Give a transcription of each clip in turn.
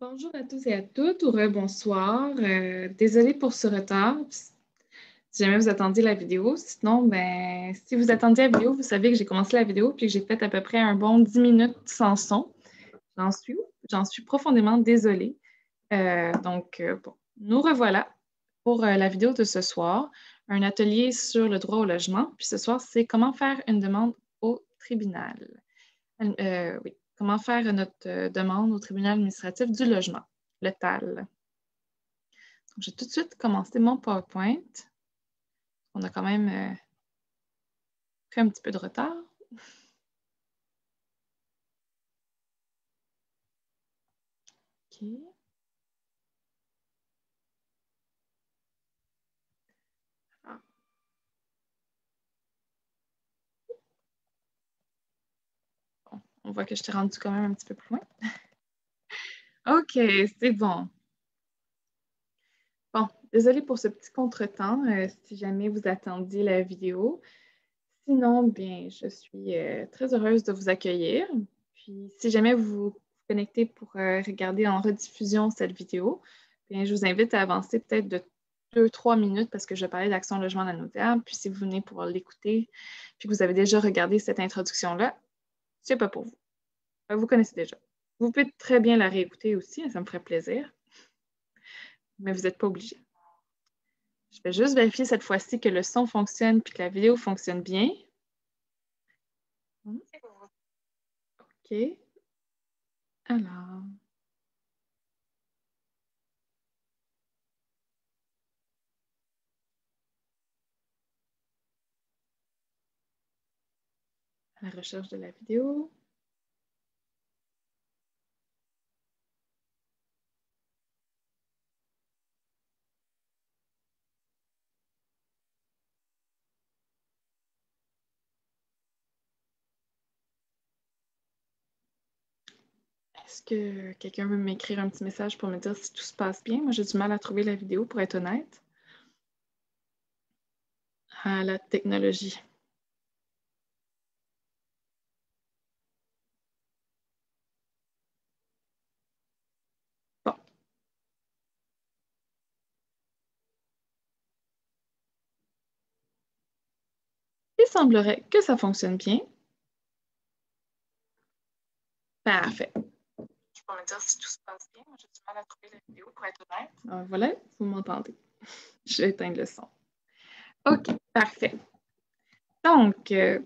Bonjour à tous et à toutes, ou rebonsoir. Désolée pour ce retard. Si jamais vous attendiez la vidéo, sinon, ben, si vous attendiez la vidéo, vous savez que j'ai commencé la vidéo puis que j'ai fait à peu près un bon 10 minutes sans son. J'en suis, j'en suis profondément désolée. Bon, nous revoilà pour la vidéo de ce soir, un atelier sur le droit au logement. Puis ce soir, c'est comment faire une demande au tribunal. Oui, comment faire notre demande au tribunal administratif du logement, le TAL. Donc, je vais tout de suite commencer mon PowerPoint. On a quand même pris un petit peu de retard. OK. Ah. Bon, on voit que je t'ai rendu quand même un petit peu plus loin. OK, c'est bon. Bon, désolée pour ce petit contretemps, si jamais vous attendiez la vidéo. Sinon, bien, je suis très heureuse de vous accueillir. Puis, si jamais vous vous connectez pour regarder en rediffusion cette vidéo, bien, je vous invite à avancer peut-être de 2-3 minutes parce que je vais parler d'Action Logement Lanaudière. Puis, si vous venez pour l'écouter, puis que vous avez déjà regardé cette introduction-là, c'est pas pour vous. Vous connaissez déjà. Vous pouvez très bien la réécouter aussi, ça me ferait plaisir, mais vous n'êtes pas obligé. Je vais juste vérifier cette fois-ci que le son fonctionne puis que la vidéo fonctionne bien. OK. Alors. À la recherche de la vidéo. Est-ce que quelqu'un veut m'écrire un petit message pour me dire si tout se passe bien? Moi, j'ai du mal à trouver la vidéo, pour être honnête. Ah, la technologie. Bon. Il semblerait que ça fonctionne bien. Parfait. Je peux me dire si tout se passe bien. Moi, j'ai du mal à trouver la vidéo, pour être honnête. Alors, voilà, vous m'entendez. Je vais éteindre le son. OK, parfait. Donc, je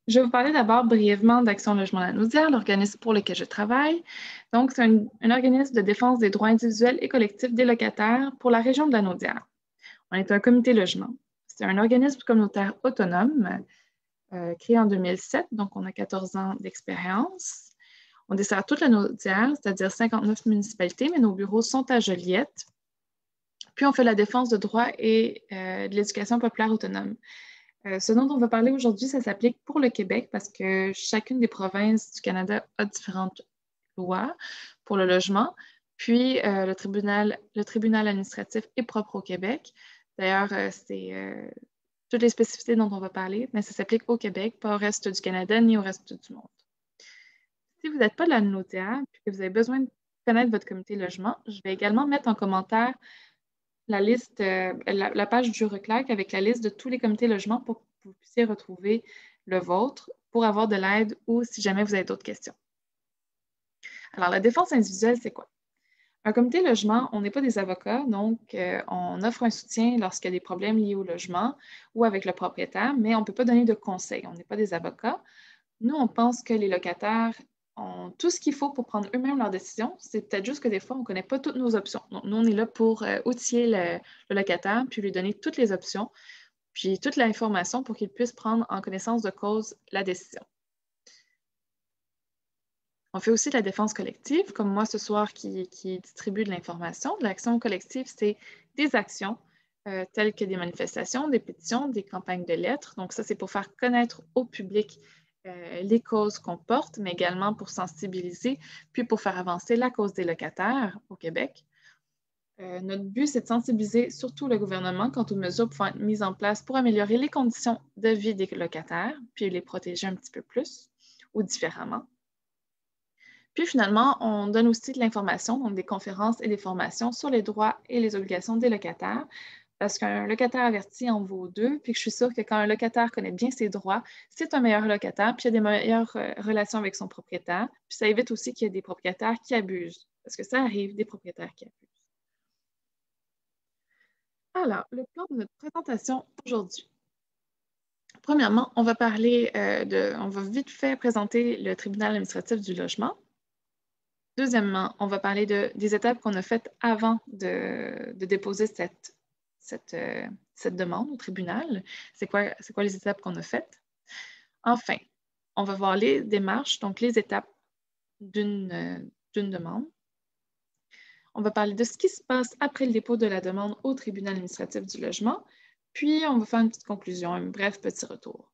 vais vous parler d'abord brièvement d'Action Logement Lanaudière, l'organisme pour lequel je travaille. Donc, c'est un organisme de défense des droits individuels et collectifs des locataires pour la région de Lanaudière. On est un comité logement. C'est un organisme communautaire autonome créé en 2007, donc on a 14 ans d'expérience. On dessert toute la Naudière, c'est-à-dire 59 municipalités, mais nos bureaux sont à Joliette. Puis on fait la défense de droits et de l'éducation populaire autonome. Ce dont on va parler aujourd'hui, ça s'applique pour le Québec parce que chacune des provinces du Canada a différentes lois pour le logement. Puis le tribunal administratif est propre au Québec. D'ailleurs, c'est toutes les spécificités dont on va parler, mais ça s'applique au Québec, pas au reste du Canada ni au reste du monde. Si vous n'êtes pas de la Naudière et que vous avez besoin de connaître votre comité logement, je vais également mettre en commentaire la liste, la page du Reclac avec la liste de tous les comités logement pour que vous puissiez retrouver le vôtre pour avoir de l'aide ou si jamais vous avez d'autres questions. Alors, la défense individuelle, c'est quoi? Un comité logement, on n'est pas des avocats, donc on offre un soutien lorsqu'il y a des problèmes liés au logement ou avec le propriétaire, mais on ne peut pas donner de conseils. On n'est pas des avocats. Nous, on pense que les locataires ont tout ce qu'il faut pour prendre eux-mêmes leurs décisions. C'est peut-être juste que des fois, on ne connaît pas toutes nos options. Donc, nous, on est là pour outiller le locataire, puis lui donner toutes les options, puis toute l'information pour qu'il puisse prendre en connaissance de cause la décision. On fait aussi de la défense collective, comme moi ce soir qui distribue de l'information. L'action collective, c'est des actions telles que des manifestations, des pétitions, des campagnes de lettres. Donc ça, c'est pour faire connaître au public les causes qu'on porte, mais également pour sensibiliser, puis pour faire avancer la cause des locataires au Québec. Notre but, c'est de sensibiliser surtout le gouvernement quant aux mesures pouvant être mises en place pour améliorer les conditions de vie des locataires, puis les protéger un petit peu plus ou différemment. Puis finalement, on donne aussi de l'information, donc des conférences et des formations sur les droits et les obligations des locataires, parce qu'un locataire averti en vaut deux, puis que je suis sûre que quand un locataire connaît bien ses droits, c'est un meilleur locataire, puis il y a des meilleures relations avec son propriétaire, puis ça évite aussi qu'il y ait des propriétaires qui abusent, parce que ça arrive, des propriétaires qui abusent. Alors, le plan de notre présentation aujourd'hui. Premièrement, on va parler on va vite fait présenter le tribunal administratif du logement. Deuxièmement, on va parler des étapes qu'on a faites avant de déposer cette demande au tribunal. C'est quoi les étapes qu'on a faites? Enfin, on va voir les démarches, donc les étapes d'une demande. On va parler de ce qui se passe après le dépôt de la demande au tribunal administratif du logement. Puis, on va faire une petite conclusion, un bref petit retour.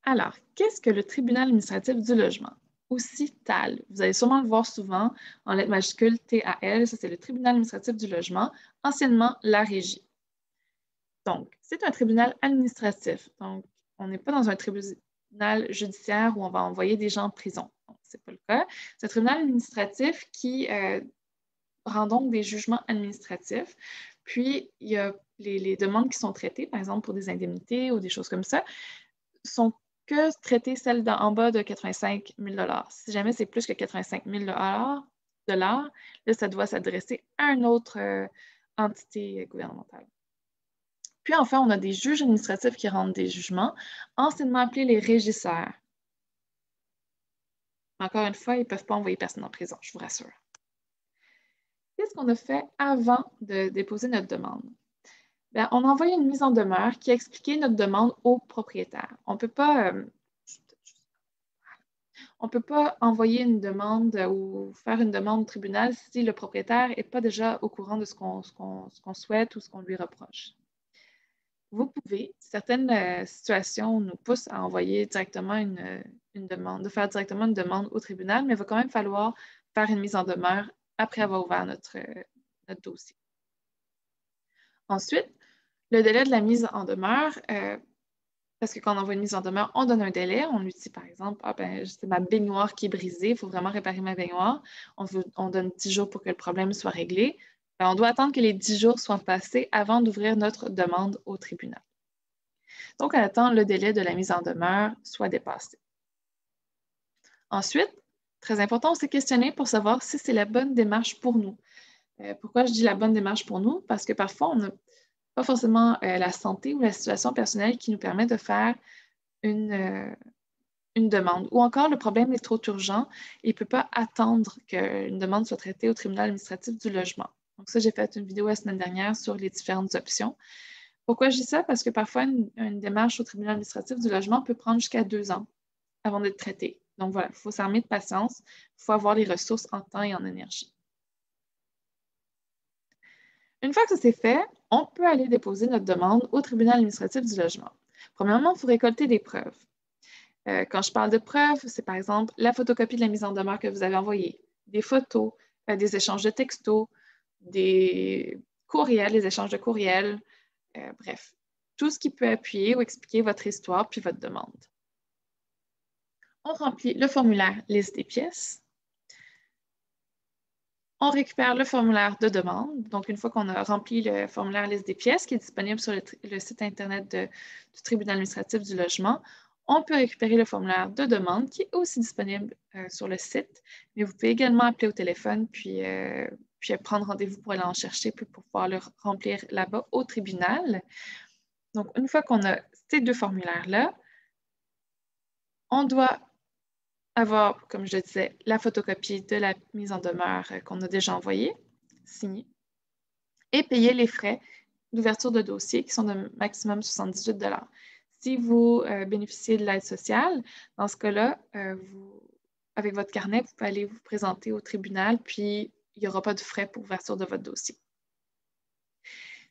Alors, qu'est-ce que le tribunal administratif du logement? Aussi TAL. Vous allez sûrement le voir souvent en lettres majuscules TAL. Ça, c'est le tribunal administratif du logement, anciennement la régie. Donc, c'est un tribunal administratif. Donc, on n'est pas dans un tribunal judiciaire où on va envoyer des gens en prison. Ce n'est pas le cas. C'est un tribunal administratif qui rend donc des jugements administratifs. Puis, il y a les demandes qui sont traitées, par exemple pour des indemnités ou des choses comme ça, sont que traiter celles en bas de 85 000 $. Si jamais c'est plus que 85 000 $, là, ça doit s'adresser à une autre entité gouvernementale. Puis enfin, on a des juges administratifs qui rendent des jugements, anciennement appelés les régisseurs. Encore une fois, ils ne peuvent pas envoyer personne en prison, je vous rassure. Qu'est-ce qu'on a fait avant de déposer notre demande? Bien, on a envoyé une mise en demeure qui a expliqué notre demande au propriétaire. On ne peut pas envoyer une demande ou faire une demande au tribunal si le propriétaire n'est pas déjà au courant de ce qu'on souhaite ou ce qu'on lui reproche. Vous pouvez, certaines situations nous poussent à envoyer directement une demande, de faire directement une demande au tribunal, mais il va quand même falloir faire une mise en demeure après avoir ouvert notre dossier. Ensuite, le délai de la mise en demeure, parce que quand on envoie une mise en demeure, on donne un délai. On lui dit, par exemple, ah, ben, c'est ma baignoire qui est brisée, il faut vraiment réparer ma baignoire. On donne 10 jours pour que le problème soit réglé. Ben, on doit attendre que les 10 jours soient passés avant d'ouvrir notre demande au tribunal. Donc, on attend le délai de la mise en demeure soit dépassé. Ensuite, très important, on s'est questionné pour savoir si c'est la bonne démarche pour nous. Pourquoi je dis la bonne démarche pour nous? Parce que parfois, on n'a pas forcément la santé ou la situation personnelle qui nous permet de faire une demande. Ou encore, le problème est trop urgent et il ne peut pas attendre qu'une demande soit traitée au tribunal administratif du logement. Donc ça, j'ai fait une vidéo la semaine dernière sur les différentes options. Pourquoi je dis ça? Parce que parfois, une démarche au tribunal administratif du logement peut prendre jusqu'à 2 ans avant d'être traitée. Donc voilà, il faut s'armer de patience, il faut avoir les ressources en temps et en énergie. Une fois que ça c'est fait, on peut aller déposer notre demande au tribunal administratif du logement. Premièrement, il faut récolter des preuves. Quand je parle de preuves, c'est par exemple la photocopie de la mise en demeure que vous avez envoyée, des photos, des échanges de textos, des courriels, des échanges de courriels, bref, tout ce qui peut appuyer ou expliquer votre histoire puis votre demande. On remplit le formulaire liste des pièces. On récupère le formulaire de demande. Donc, une fois qu'on a rempli le formulaire liste des pièces qui est disponible sur le site Internet du tribunal administratif du logement, on peut récupérer le formulaire de demande qui est aussi disponible sur le site. Mais vous pouvez également appeler au téléphone puis prendre rendez-vous pour aller en chercher puis pour pouvoir le remplir là-bas au tribunal. Donc, une fois qu'on a ces deux formulaires-là, on doit avoir, comme je le disais, la photocopie de la mise en demeure qu'on a déjà envoyée, signée, et payer les frais d'ouverture de dossier qui sont de maximum 78 $. Si vous bénéficiez de l'aide sociale, dans ce cas-là, avec votre carnet, vous pouvez aller vous présenter au tribunal, puis il n'y aura pas de frais pour ouverture de votre dossier.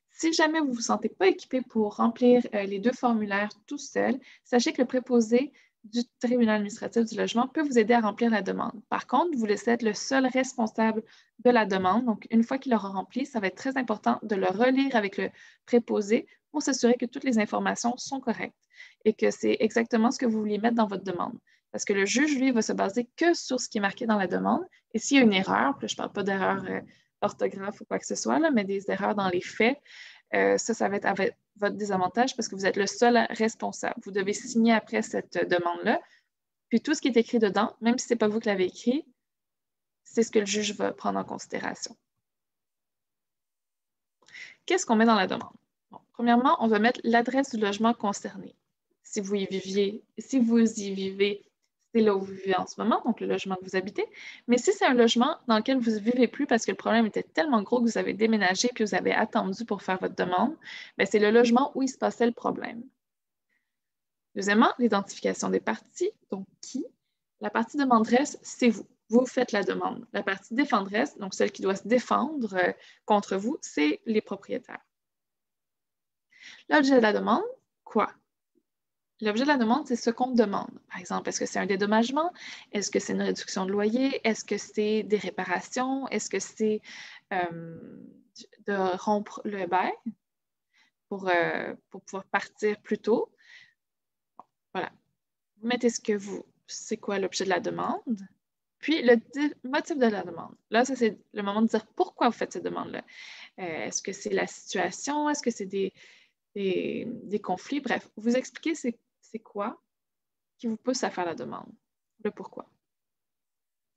Si jamais vous ne vous sentez pas équipé pour remplir les deux formulaires tout seul, sachez que le préposé du tribunal administratif du logement peut vous aider à remplir la demande. Par contre, vous laissez être le seul responsable de la demande. Donc, une fois qu'il aura rempli, ça va être très important de le relire avec le préposé pour s'assurer que toutes les informations sont correctes et que c'est exactement ce que vous vouliez mettre dans votre demande. Parce que le juge, lui, va se baser que sur ce qui est marqué dans la demande. Et s'il y a une erreur, puis je ne parle pas d'erreur orthographe ou quoi que ce soit, là, mais des erreurs dans les faits, ça va être avec votre désavantage parce que vous êtes le seul responsable. Vous devez signer après cette demande-là. Puis tout ce qui est écrit dedans, même si ce n'est pas vous qui l'avez écrit, c'est ce que le juge va prendre en considération. Qu'est-ce qu'on met dans la demande? Bon, premièrement, on va mettre l'adresse du logement concerné. Si vous y vivez, c'est là où vous vivez en ce moment, donc le logement que vous habitez. Mais si c'est un logement dans lequel vous ne vivez plus parce que le problème était tellement gros que vous avez déménagé puis vous avez attendu pour faire votre demande, bien, c'est le logement où il se passait le problème. Deuxièmement, l'identification des parties. Donc, qui? La partie demanderesse, c'est vous. Vous faites la demande. La partie défenderesse, donc celle qui doit se défendre contre vous, c'est les propriétaires. L'objet de la demande, quoi? L'objet de la demande, c'est ce qu'on demande. Par exemple, est-ce que c'est un dédommagement? Est-ce que c'est une réduction de loyer? Est-ce que c'est des réparations? Est-ce que c'est de rompre le bail pour pouvoir partir plus tôt? Voilà. Vous mettez c'est quoi l'objet de la demande? Puis, le motif de la demande. Là, ça, c'est le moment de dire pourquoi vous faites cette demande-là. Est-ce que c'est la situation? Est-ce que c'est des conflits? Bref, vous expliquez c'est quoi qui vous pousse à faire la demande, le pourquoi.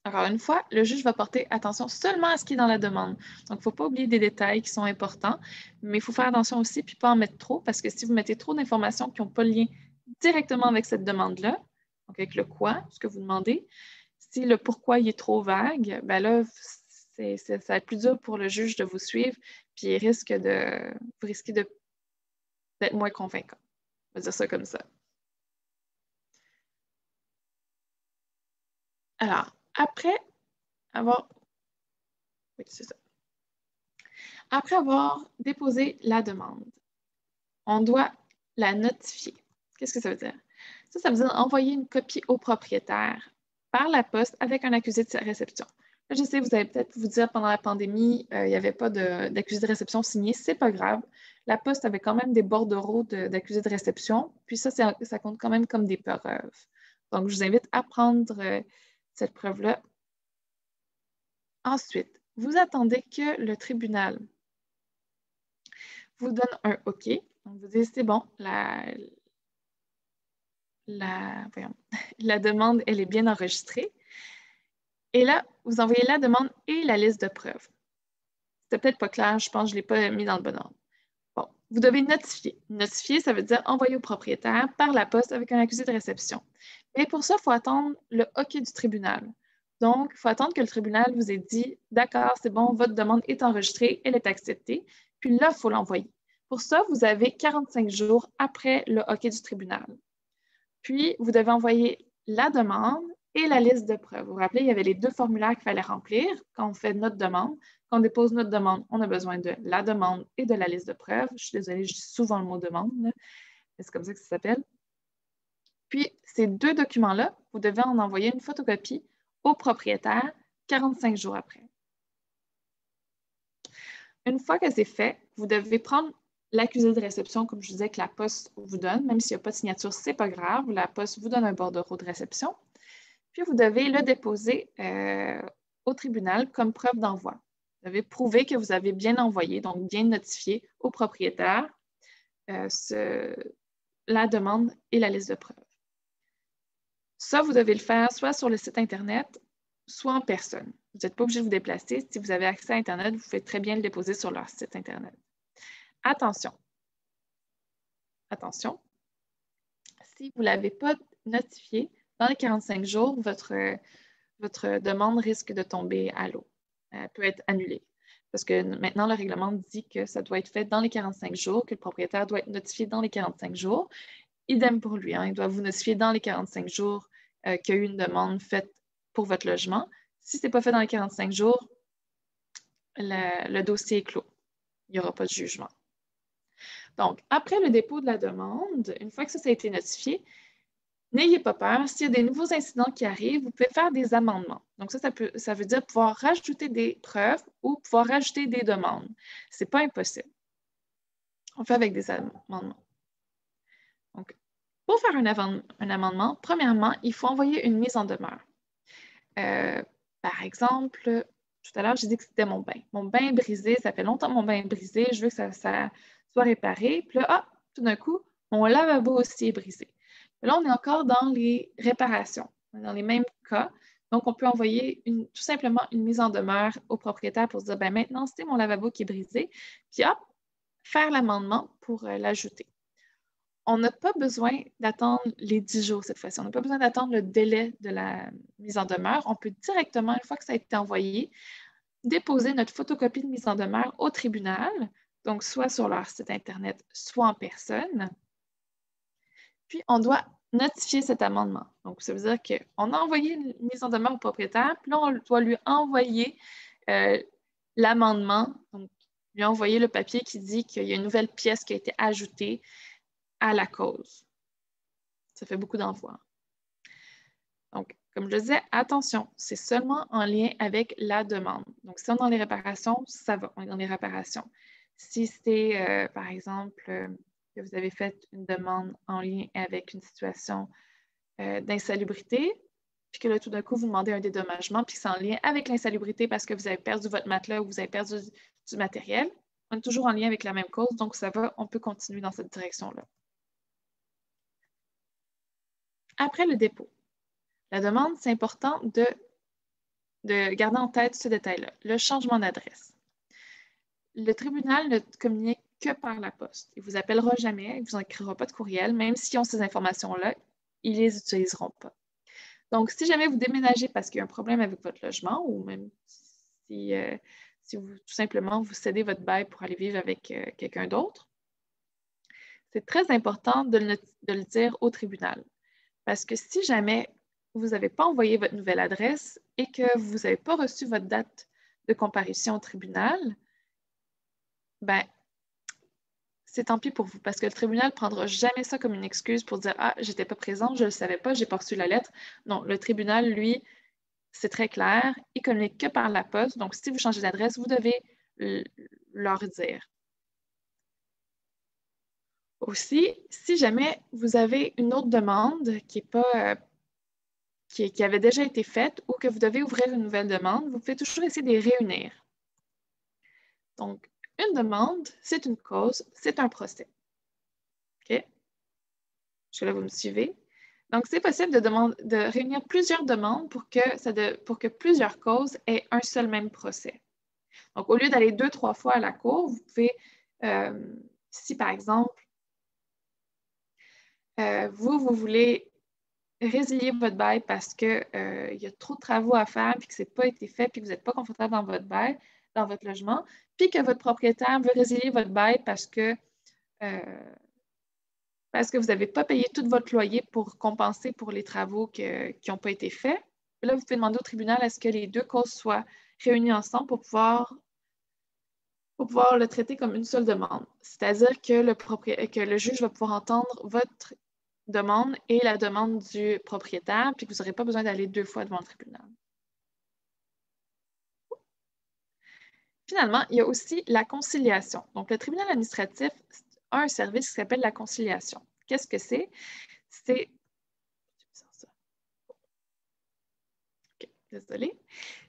Encore une fois, le juge va porter attention seulement à ce qui est dans la demande. Donc, il ne faut pas oublier des détails qui sont importants, mais il faut faire attention aussi puis pas en mettre trop, parce que si vous mettez trop d'informations qui n'ont pas le lien directement avec cette demande-là, donc avec le quoi, ce que vous demandez, si le pourquoi il est trop vague, ben là, ça va être plus dur pour le juge de vous suivre, puis vous risquez d'être moins convaincant. On va dire ça comme ça. Alors, après avoir déposé la demande, on doit la notifier. Qu'est-ce que ça veut dire? Ça veut dire envoyer une copie au propriétaire par la poste avec un accusé de réception. Là, je sais, vous allez peut-être vous dire pendant la pandémie, il n'y avait pas d'accusé de réception signé. C'est pas grave. La poste avait quand même des bordereaux d'accusé de réception. Puis ça compte quand même comme des preuves. Donc, je vous invite à prendre cette preuve-là. Ensuite, vous attendez que le tribunal vous donne un OK. Donc, vous dites, c'est bon, la demande, elle est bien enregistrée. Et là, vous envoyez la demande et la liste de preuves. C'était peut-être pas clair, je pense que je ne l'ai pas mis dans le bon ordre. Bon, vous devez notifier. Notifier, ça veut dire envoyer au propriétaire par la poste avec un accusé de réception. Mais pour ça, il faut attendre le OK du tribunal. Donc, il faut attendre que le tribunal vous ait dit « D'accord, c'est bon, votre demande est enregistrée, elle est acceptée. » Puis là, il faut l'envoyer. Pour ça, vous avez 45 jours après le OK du tribunal. Puis, vous devez envoyer la demande et la liste de preuves. Vous vous rappelez, il y avait les deux formulaires qu'il fallait remplir quand on fait notre demande. Quand on dépose notre demande, on a besoin de la demande et de la liste de preuves. Je suis désolée, je dis souvent le mot demande, mais c'est comme ça que ça s'appelle. Puis, ces deux documents-là, vous devez en envoyer une photocopie au propriétaire 45 jours après. Une fois que c'est fait, vous devez prendre l'accusé de réception, comme je disais, que la poste vous donne. Même s'il n'y a pas de signature, ce n'est pas grave. La poste vous donne un bordereau de réception. Puis, vous devez le déposer au tribunal comme preuve d'envoi. Vous devez prouver que vous avez bien envoyé, donc bien notifié au propriétaire la demande et la liste de preuves. Ça, vous devez le faire soit sur le site Internet, soit en personne. Vous n'êtes pas obligé de vous déplacer. Si vous avez accès à Internet, vous pouvez très bien le déposer sur leur site Internet. Attention. Attention. Si vous ne l'avez pas notifié, dans les 45 jours, votre demande risque de tomber à l'eau. Elle peut être annulée. Parce que maintenant, le règlement dit que ça doit être fait dans les 45 jours, que le propriétaire doit être notifié dans les 45 jours. Idem pour lui. Il doit vous notifier dans les 45 jours qu'il y a eu une demande faite pour votre logement. Si ce n'est pas fait dans les 45 jours, le dossier est clos. Il n'y aura pas de jugement. Donc, après le dépôt de la demande, une fois que ça a été notifié, n'ayez pas peur. S'il y a des nouveaux incidents qui arrivent, vous pouvez faire des amendements. Donc, ça veut dire pouvoir rajouter des preuves ou pouvoir rajouter des demandes. Ce n'est pas impossible. On fait avec des amendements. Donc, Pour faire un amendement, premièrement, il faut envoyer une mise en demeure. Par exemple, tout à l'heure, j'ai dit que c'était mon bain. Mon bain est brisé, ça fait longtemps que mon bain est brisé, je veux que ça soit réparé. Puis là, tout d'un coup, mon lavabo aussi est brisé. Là, on est encore dans les réparations, dans les mêmes cas. Donc, on peut envoyer tout simplement une mise en demeure au propriétaire pour se dire, ben maintenant, c'est mon lavabo qui est brisé. Puis hop, faire l'amendement pour l'ajouter. On n'a pas besoin d'attendre les 10 jours cette fois-ci. On n'a pas besoin d'attendre le délai de la mise en demeure. On peut directement, une fois que ça a été envoyé, déposer notre photocopie de mise en demeure au tribunal, donc soit sur leur site Internet, soit en personne. Puis, on doit notifier cet amendement. Donc, ça veut dire qu'on a envoyé une mise en demeure au propriétaire, puis là, on doit lui envoyer l'amendement, donc lui envoyer le papier qui dit qu'il y a une nouvelle pièce qui a été ajoutée à la cause. Ça fait beaucoup d'envois. Donc, comme je disais, attention, c'est seulement en lien avec la demande. Donc, si on est dans les réparations, ça va, on est dans les réparations. Si c'est, par exemple, que vous avez fait une demande en lien avec une situation d'insalubrité, puis que là, tout d'un coup, vous demandez un dédommagement, puis que c'est en lien avec l'insalubrité parce que vous avez perdu votre matelas ou vous avez perdu du matériel, on est toujours en lien avec la même cause, donc ça va, on peut continuer dans cette direction-là. Après le dépôt, la demande, c'est important de garder en tête ce détail-là, le changement d'adresse. Le tribunal ne communique que par la poste. Il ne vous appellera jamais, il ne vous écrira pas de courriel, même s'ils ont ces informations-là, ils ne les utiliseront pas. Donc, si jamais vous déménagez parce qu'il y a un problème avec votre logement ou même si vous, tout simplement, vous cédez votre bail pour aller vivre avec quelqu'un d'autre, c'est très important de le dire au tribunal. Parce que si jamais vous n'avez pas envoyé votre nouvelle adresse et que vous n'avez pas reçu votre date de comparution au tribunal, ben, c'est tant pis pour vous, parce que le tribunal ne prendra jamais ça comme une excuse pour dire « Ah, j'étais pas présent, je ne le savais pas, j'ai pas reçu la lettre. » Non, le tribunal, lui, c'est très clair, il ne communique que par la poste. Donc, si vous changez d'adresse, vous devez leur dire. Aussi, si jamais vous avez une autre demande qui est pas... qui avait déjà été faite ou que vous devez ouvrir une nouvelle demande, vous pouvez toujours essayer de les réunir. Donc, une demande, c'est une cause, c'est un procès. OK? Jusque-là, vous me suivez? Donc, c'est possible de réunir plusieurs demandes pour que plusieurs causes aient un seul même procès. Donc, au lieu d'aller 2-3 fois à la cour, vous pouvez, si par exemple, vous voulez résilier votre bail parce qu'il y a trop de travaux à faire, puis que ça n'a pas été fait, puis que vous n'êtes pas confortable dans votre bail, dans votre logement, puis que votre propriétaire veut résilier votre bail parce que vous n'avez pas payé tout votre loyer pour compenser pour les travaux qui n'ont pas été faits. Et là, vous pouvez demander au tribunal à ce que les deux causes soient réunies ensemble pour pouvoir le traiter comme une seule demande. C'est-à-dire que le juge va pouvoir entendre votre demande et la demande du propriétaire, puis que vous n'aurez pas besoin d'aller 2 fois devant le tribunal. Finalement, il y a aussi la conciliation. Donc, le tribunal administratif a un service qui s'appelle la conciliation. Qu'est-ce que c'est? C'est... OK, désolée.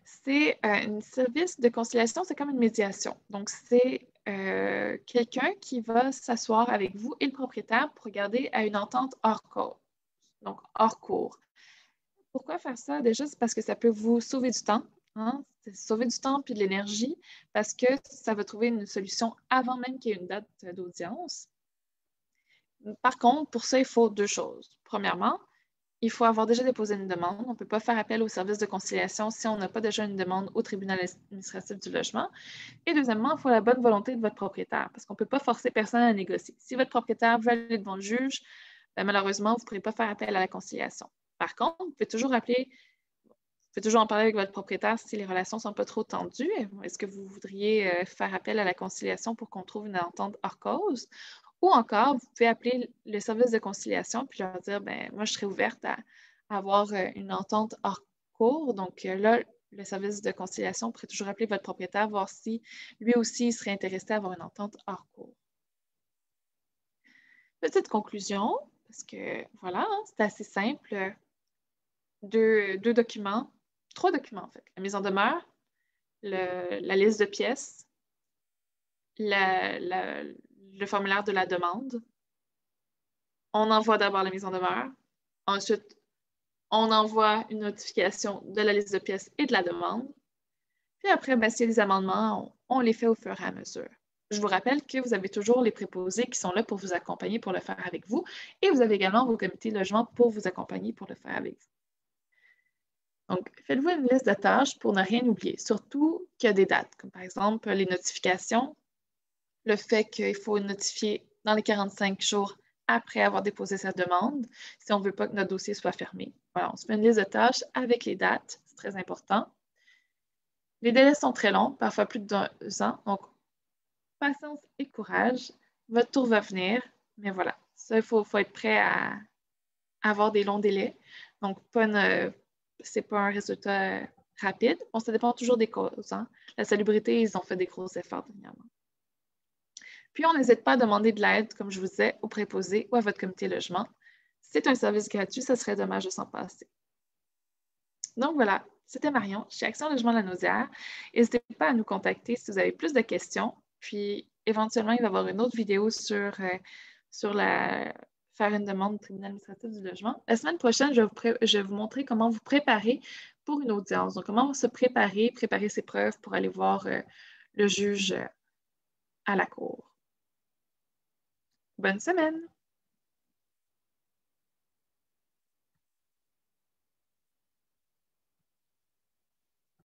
C'est un service de conciliation, c'est comme une médiation. Donc, c'est quelqu'un qui va s'asseoir avec vous et le propriétaire pour regarder à une entente hors cours. Donc, hors cours. Pourquoi faire ça? Déjà, c'est parce que ça peut vous sauver du temps. Hein? Sauver du temps puis de l'énergie parce que ça va trouver une solution avant même qu'il y ait une date d'audience. Par contre, pour ça, il faut 2 choses. Premièrement, il faut avoir déjà déposé une demande. On ne peut pas faire appel au service de conciliation si on n'a pas déjà une demande au tribunal administratif du logement. Et deuxièmement, il faut la bonne volonté de votre propriétaire parce qu'on ne peut pas forcer personne à négocier. Si votre propriétaire veut aller devant le juge, bien, malheureusement, vous ne pourrez pas faire appel à la conciliation. Par contre, vous pouvez toujours en parler avec votre propriétaire si les relations ne sont pas trop tendues. Est-ce que vous voudriez faire appel à la conciliation pour qu'on trouve une entente hors cause? Ou encore, vous pouvez appeler le service de conciliation puis leur dire, ben moi, je serais ouverte à avoir une entente hors cours. Donc là, le service de conciliation pourrait toujours appeler votre propriétaire, voir si lui aussi serait intéressé à avoir une entente hors cours. Petite conclusion, Parce que, voilà, hein, c'est assez simple. Deux documents, 3 documents en fait. La mise en demeure, la liste de pièces, le formulaire de la demande. On envoie d'abord la mise en demeure. Ensuite, on envoie une notification de la liste de pièces et de la demande. Puis après, ben, s'il y a des amendements, on les fait au fur et à mesure. Je vous rappelle que vous avez toujours les préposés qui sont là pour vous accompagner, pour le faire avec vous. Et vous avez également vos comités de logement pour vous accompagner, pour le faire avec vous. Donc, faites-vous une liste de tâches pour ne rien oublier, surtout qu'il y a des dates, comme par exemple les notifications, le fait qu'il faut notifier dans les 45 jours après avoir déposé sa demande, si on ne veut pas que notre dossier soit fermé. Voilà, on se met une liste de tâches avec les dates, c'est très important. Les délais sont très longs, parfois plus de 2 ans, donc patience et courage. Votre tour va venir, mais voilà, ça, il faut être prêt à avoir des longs délais. Donc, c'est pas un résultat rapide. Bon, ça dépend toujours des causes. Hein. La salubrité, ils ont fait des gros efforts dernièrement. Puis, on n'hésite pas à demander de l'aide, comme je vous disais, au préposé ou à votre comité logement. C'est un service gratuit, ça serait dommage de s'en passer. Donc, voilà, c'était Marion, chez Action Logement La Naudière. N'hésitez pas à nous contacter si vous avez plus de questions. Puis, éventuellement, il va y avoir une autre vidéo sur faire une demande au tribunal administratif du logement. La semaine prochaine, je vais vous montrer comment vous préparer pour une audience. Donc, comment se préparer ses preuves pour aller voir le juge à la cour. Bonne semaine!